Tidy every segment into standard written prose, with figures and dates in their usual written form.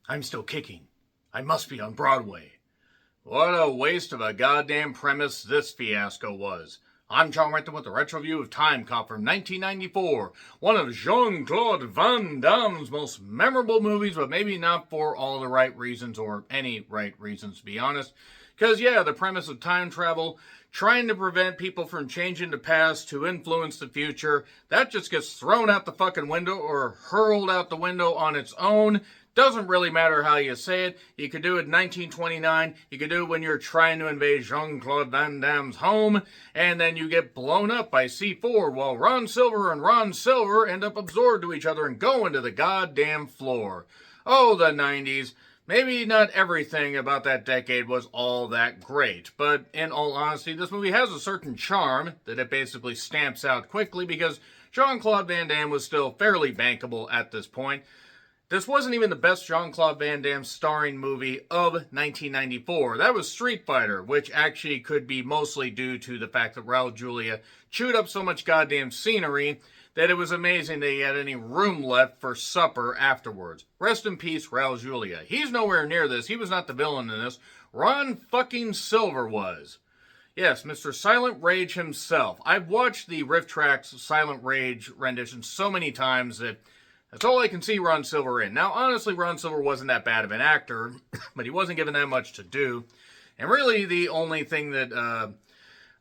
I'm still kicking. I must be on Broadway. What a waste of a goddamn premise this fiasco was. I'm John Renton with a retro review of Timecop from 1994, one of Jean-Claude Van Damme's most memorable movies, but maybe not for all the right reasons, or any right reasons to be honest. Because yeah, the premise of time travel, trying to prevent people from changing the past to influence the future, that just gets thrown out the fucking window or hurled out the window on its own. Doesn't really matter how you say it. You could do it in 1929. You could do it when you're trying to invade Jean-Claude Van Damme's home, and then you get blown up by C4 while Ron Silver end up absorbed to each other and go into the goddamn floor. Oh, the 90s. Maybe not everything about that decade was all that great, but in all honesty, this movie has a certain charm that it basically stamps out quickly because Jean-Claude Van Damme was still fairly bankable at this point. This wasn't even the best Jean-Claude Van Damme starring movie of 1994. That was Street Fighter, which actually could be mostly due to the fact that Raul Julia chewed up so much goddamn scenery that it was amazing that he had any room left for supper afterwards. Rest in peace, Raul Julia. He's nowhere near this. He was not the villain in this. Ron fucking Silver was. Yes, Mr. Silent Rage himself. I've watched the Riff Tracks Silent Rage rendition so many times that that's all I can see Ron Silver in. Now, honestly, Ron Silver wasn't that bad of an actor, but he wasn't given that much to do. And really, the only thing that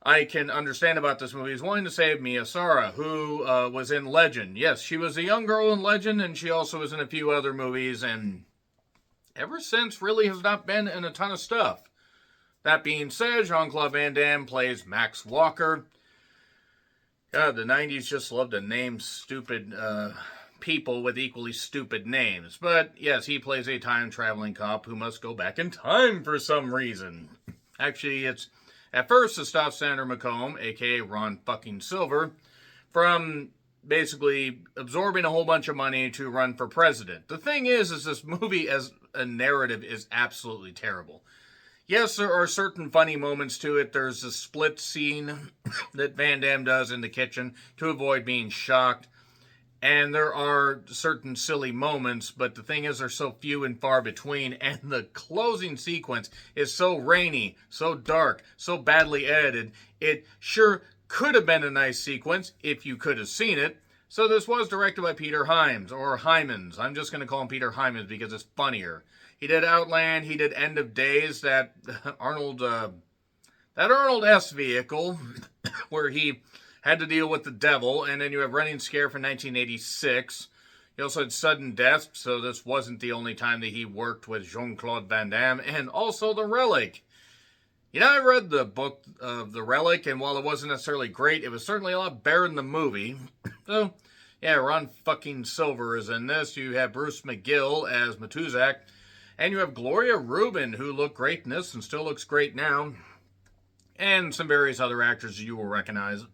I can understand about this movie is wanting to save Mia Sara, who was in Legend. Yes, she was a young girl in Legend, and she also was in a few other movies, and ever since really has not been in a ton of stuff. That being said, Jean-Claude Van Damme plays Max Walker. God, the 90s just loved to name stupid people with equally stupid names. But yes, he plays a time-traveling cop who must go back in time for some reason. Actually, it's at first to stop Senator McComb, aka Ron fucking Silver, from basically absorbing a whole bunch of money to run for president. The thing is this movie as a narrative is absolutely terrible. Yes, there are certain funny moments to it. There's a split scene that Van Damme does in the kitchen to avoid being shocked. And there are certain silly moments, but the thing is they're so few and far between, and the closing sequence is so rainy, so dark, so badly edited. It sure could have been a nice sequence if you could have seen it. So this was directed by Peter Hyams, or Hymans. I'm just going to call him Peter Hyams because it's funnier. He did Outland, he did End of Days, that Arnold S vehicle, where he had to deal with the devil, and then you have Running Scare from 1986. He also had Sudden Death, so this wasn't the only time that he worked with Jean-Claude Van Damme, and also The Relic. You know, I read the book of The Relic, and while it wasn't necessarily great, it was certainly a lot better than the movie. So, yeah, Ron fucking Silver is in this. You have Bruce McGill as Matuzak, and you have Gloria Rubin, who looked great in this and still looks great now, and some various other actors you will recognize.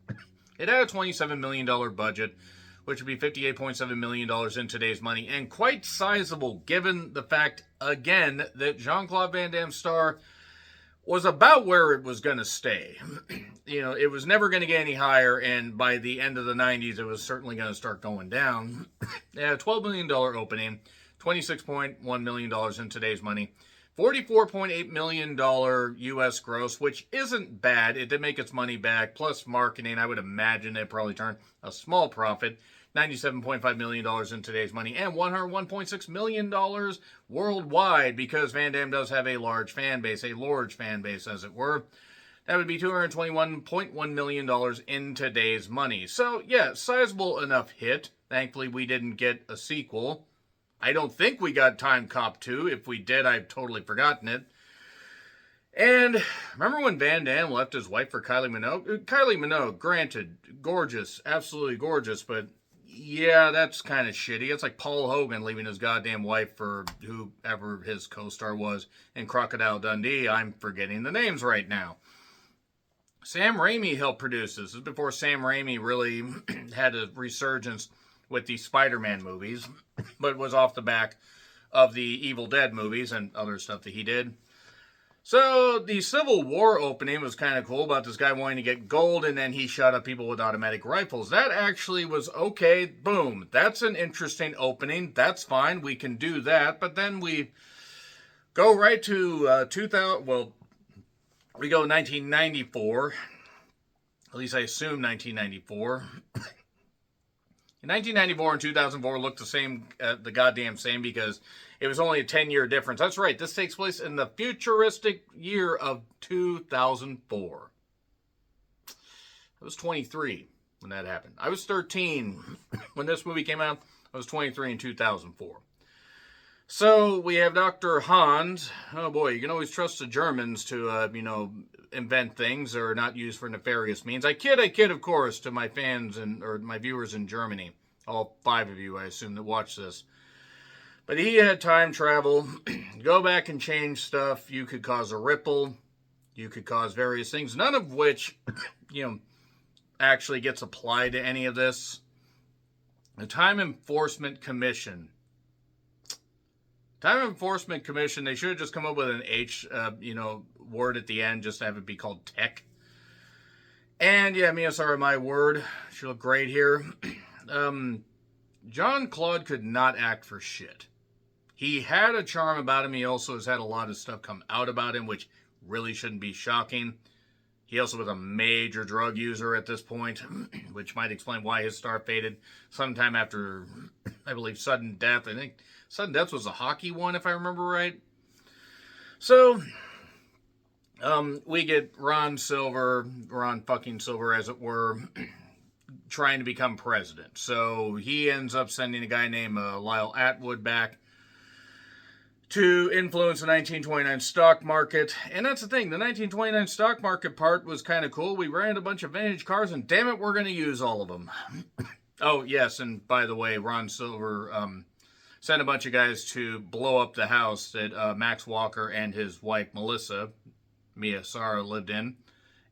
It had a $27 million budget, which would be $58.7 million in today's money, and quite sizable given the fact, again, that Jean-Claude Van Damme's star was about where it was going to stay. You know, it was never going to get any higher, and by the end of the 90s, it was certainly going to start going down. It had a $12 million opening, $26.1 million in today's money. $44.8 million U.S. gross, which isn't bad. It did make its money back, plus marketing. I would imagine it probably turned a small profit. $97.5 million in today's money, and $101.6 million worldwide, because Van Damme does have a large fan base, as it were. That would be $221.1 million in today's money. So, yeah, sizable enough hit. Thankfully, we didn't get a sequel. I don't think we got Timecop 2. If we did, I've totally forgotten it. And remember when Van Damme left his wife for Kylie Minogue? Kylie Minogue, granted, gorgeous, absolutely gorgeous, but yeah, that's kind of shitty. It's like Paul Hogan leaving his goddamn wife for whoever his co-star was in Crocodile Dundee. I'm forgetting the names right now. Sam Raimi helped produce this. This is before Sam Raimi really had a resurgence with the Spider-Man movies, but was off the back of the Evil Dead movies and other stuff that he did. So the Civil War opening was kind of cool about this guy wanting to get gold, and then he shot up people with automatic rifles. That actually was okay. Boom. That's an interesting opening. That's fine. We can do that. But then we go right to 2000. Well, we go 1994. At least I assume 1994. In 1994 and 2004 looked the same, the goddamn same, because it was only a 10-year difference. That's right. This takes place in the futuristic year of 2004. I was 23 when that happened. I was 13 when this movie came out. I was 23 in 2004. So we have Dr. Hans. Oh boy, you can always trust the Germans to, invent things or not use for nefarious means. I kid, of course, to my fans or my viewers in Germany. All 5 of you, I assume, that watch this. But he had time travel, go back and change stuff. You could cause a ripple. You could cause various things, none of which, actually gets applied to any of this. The Time Enforcement Commission. Time Enforcement Commission, they should have just come up with an H, word at the end, just to have it be called tech. And yeah, sorry, my word. She look great here. Jean-Claude could not act for shit. He had a charm about him. He also has had a lot of stuff come out about him, which really shouldn't be shocking. He also was a major drug user at this point, which might explain why his star faded sometime after, I believe, Sudden Death. I think Sudden Death was a hockey one, if I remember right. So, we get Ron fucking Silver, as it were, trying to become president. So he ends up sending a guy named Lyle Atwood back to influence the 1929 stock market. And that's the thing, the 1929 stock market part was kind of cool. We ran a bunch of vintage cars, and damn it, we're going to use all of them. Oh, yes, and by the way, Ron Silver sent a bunch of guys to blow up the house that Max Walker and his wife, Melissa, Mia Sara, lived in.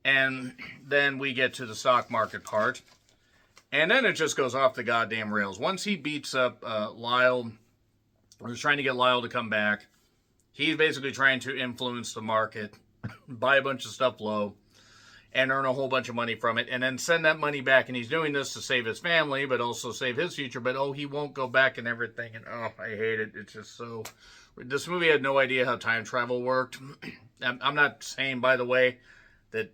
And then we get to the stock market part. And then it just goes off the goddamn rails. Once he beats up Lyle, or he's trying to get Lyle to come back, he's basically trying to influence the market, buy a bunch of stuff low, and earn a whole bunch of money from it, and then send that money back. And he's doing this to save his family, but also save his future. But, he won't go back and everything. And, I hate it. It's just so... This movie had no idea how time travel worked. I'm not saying, by the way, that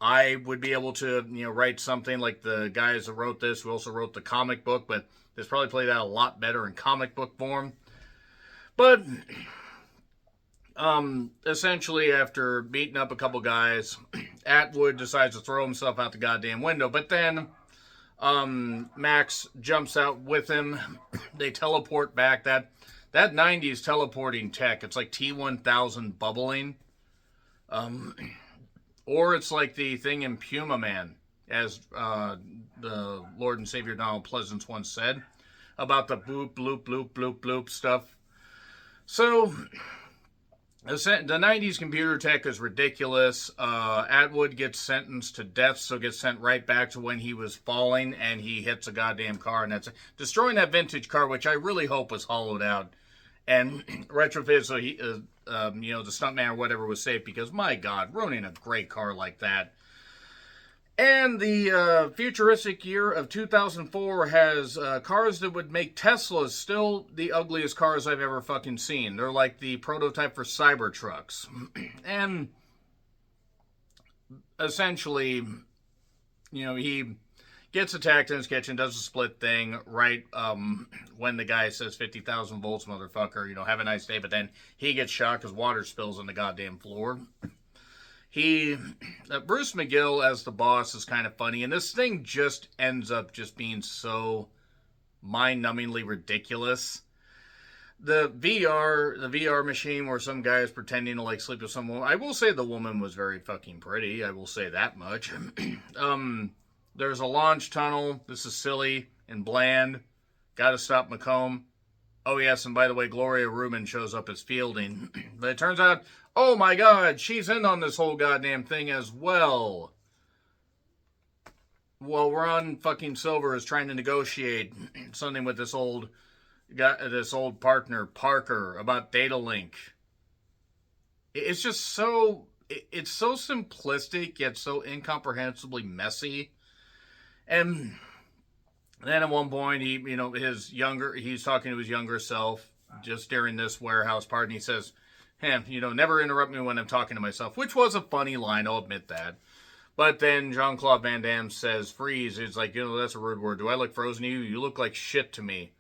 I would be able to, write something like the guys that wrote this, who also wrote the comic book, but this probably played out a lot better in comic book form. But, essentially, after beating up a couple guys, Atwood decides to throw himself out the goddamn window. But then, Max jumps out with him. They teleport back. That 90s teleporting tech, it's like T-1000 bubbling. Or it's like the thing in Puma Man, as the Lord and Savior Donald Pleasance once said, about the bloop, bloop, bloop, bloop, bloop stuff. So, the 90s computer tech is ridiculous. Atwood gets sentenced to death, so gets sent right back to when he was falling, and he hits a goddamn car, and that's destroying that vintage car, which I really hope was hollowed out and retrofitted so he... the stuntman or whatever was safe, because my God, ruining a great car like that. And the futuristic year of 2004 has cars that would make Teslas still the ugliest cars I've ever fucking seen. They're like the prototype for Cybertrucks. And essentially, he gets attacked in his kitchen, does a split thing right when the guy says 50,000 volts, motherfucker, have a nice day. But then he gets shot because water spills on the goddamn floor. Bruce McGill as the boss is kind of funny. And this thing just ends up just being so mind-numbingly ridiculous. The VR machine where some guy is pretending to like sleep with some woman. I will say the woman was very fucking pretty. I will say that much. There's a launch tunnel. This is silly and bland. Gotta stop McComb. Oh, yes, and by the way, Gloria Rubin shows up as Fielding. But it turns out, oh my God, she's in on this whole goddamn thing as well. While Ron fucking Silver is trying to negotiate something with this old partner, Parker, about data link. It's just so, it's so simplistic yet so incomprehensibly messy. And then at one point, he's talking to his younger self just during this warehouse part, and he says, "Hey, never interrupt me when I'm talking to myself," which was a funny line, I'll admit that. But then Jean-Claude Van Damme says, "Freeze." It's like, that's a rude word. Do I look frozen to you? You look like shit to me.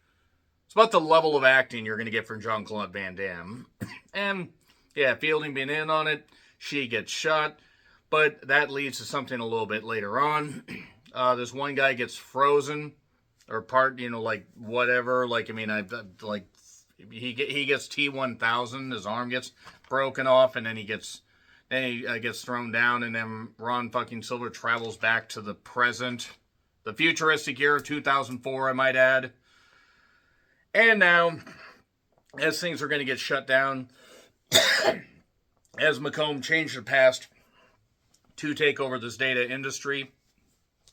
It's about the level of acting you're going to get from Jean-Claude Van Damme. And, yeah, Fielding being in on it, she gets shot. But that leads to something a little bit later on. This one guy gets frozen, or like whatever. Like, I mean, he gets T-1000. His arm gets broken off, and then he gets thrown down, and then Ron fucking Silver travels back to the present, the futuristic year of 2004, I might add. And now, as things are going to get shut down, as Macomb changed the past to take over this data industry,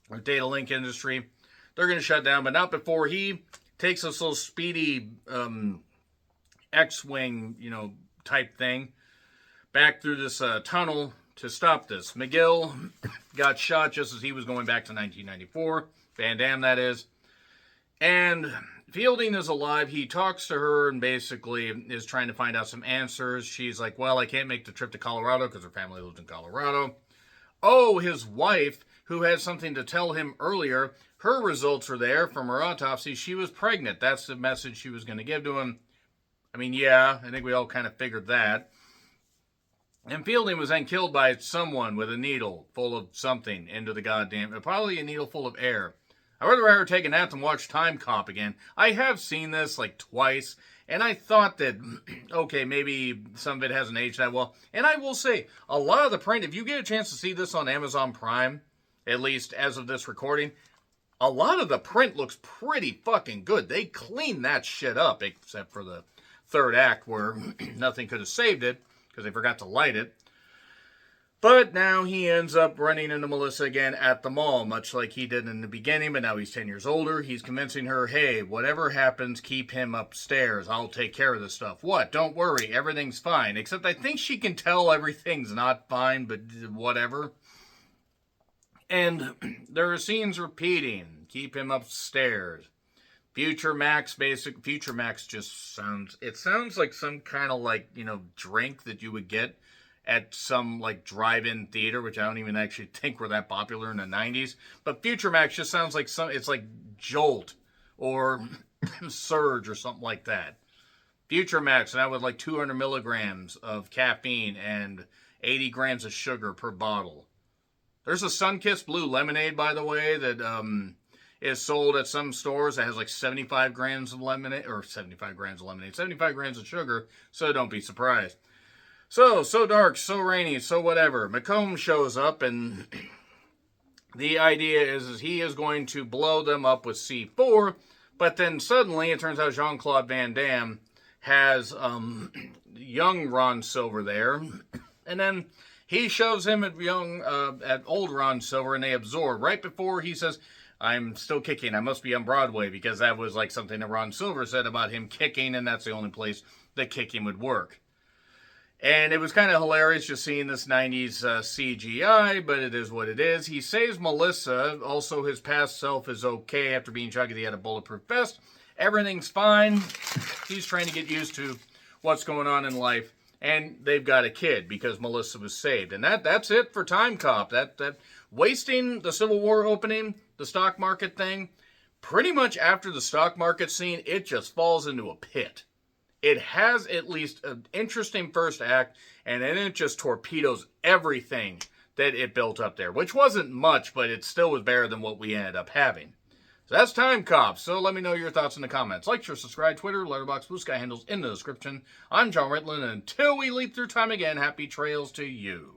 or data link industry, they're going to shut down, but not before he takes this little speedy X-Wing, type thing back through this tunnel to stop this. McGill got shot just as he was going back to 1994. Van Damme, that is. And Fielding is alive. He talks to her and basically is trying to find out some answers. She's like, well, I can't make the trip to Colorado because her family lives in Colorado. Oh, his wife, who had something to tell him earlier, her results are there from her autopsy. She was pregnant. That's the message she was going to give to him. I mean, yeah, I think we all kind of figured that. And Fielding was then killed by someone with a needle full of something into the goddamn, probably a needle full of air. I'd rather take a nap than watch Timecop again. I have seen this like twice, and I thought that, okay, maybe some of it hasn't aged that well. And I will say, a lot of the print, if you get a chance to see this on Amazon Prime, at least as of this recording, a lot of the print looks pretty fucking good. They cleaned that shit up, except for the third act where nothing could have saved it because they forgot to light it. But now he ends up running into Melissa again at the mall, much like he did in the beginning, but now he's 10 years older. He's convincing her, hey, whatever happens, keep him upstairs. I'll take care of this stuff. What? Don't worry. Everything's fine. Except I think she can tell everything's not fine, but whatever. And there are scenes repeating. Keep him upstairs. Future Max just sounds like some kind of drink that you would get at some drive-in theater, which I don't even actually think were that popular in the 90s. But Future Max just sounds like it's like Jolt or Surge or something like that. Future Max, and that with 200 milligrams of caffeine and 80 grams of sugar per bottle. There's a Sunkissed Blue lemonade, by the way, that is sold at some stores that has 75 grams of lemonade, 75 grams of sugar, so don't be surprised. So dark, so rainy, so whatever. Macomb shows up, and the idea is he is going to blow them up with C4, but then suddenly it turns out Jean-Claude Van Damme has young Ron Silver there, and then he shoves him at old Ron Silver, and they absorb. Right before he says, I'm still kicking, I must be on Broadway, because that was something that Ron Silver said about him kicking, and that's the only place that kicking would work. And it was kind of hilarious just seeing this 90s CGI, but it is what it is. He saves Melissa. Also, his past self is okay after being shot because he had a bulletproof vest. Everything's fine. He's trying to get used to what's going on in life. And they've got a kid because Melissa was saved. And that's it for Timecop. That wasting the Civil War opening, the stock market thing, pretty much after the stock market scene, it just falls into a pit. It has at least an interesting first act, and then it just torpedoes everything that it built up there, which wasn't much, but it still was better than what we ended up having. So that's Timecop. So let me know your thoughts in the comments. Like, share, subscribe, Twitter, Letterboxd, Blue Sky handles in the description. I'm John Ritlin, and until we leap through time again, happy trails to you.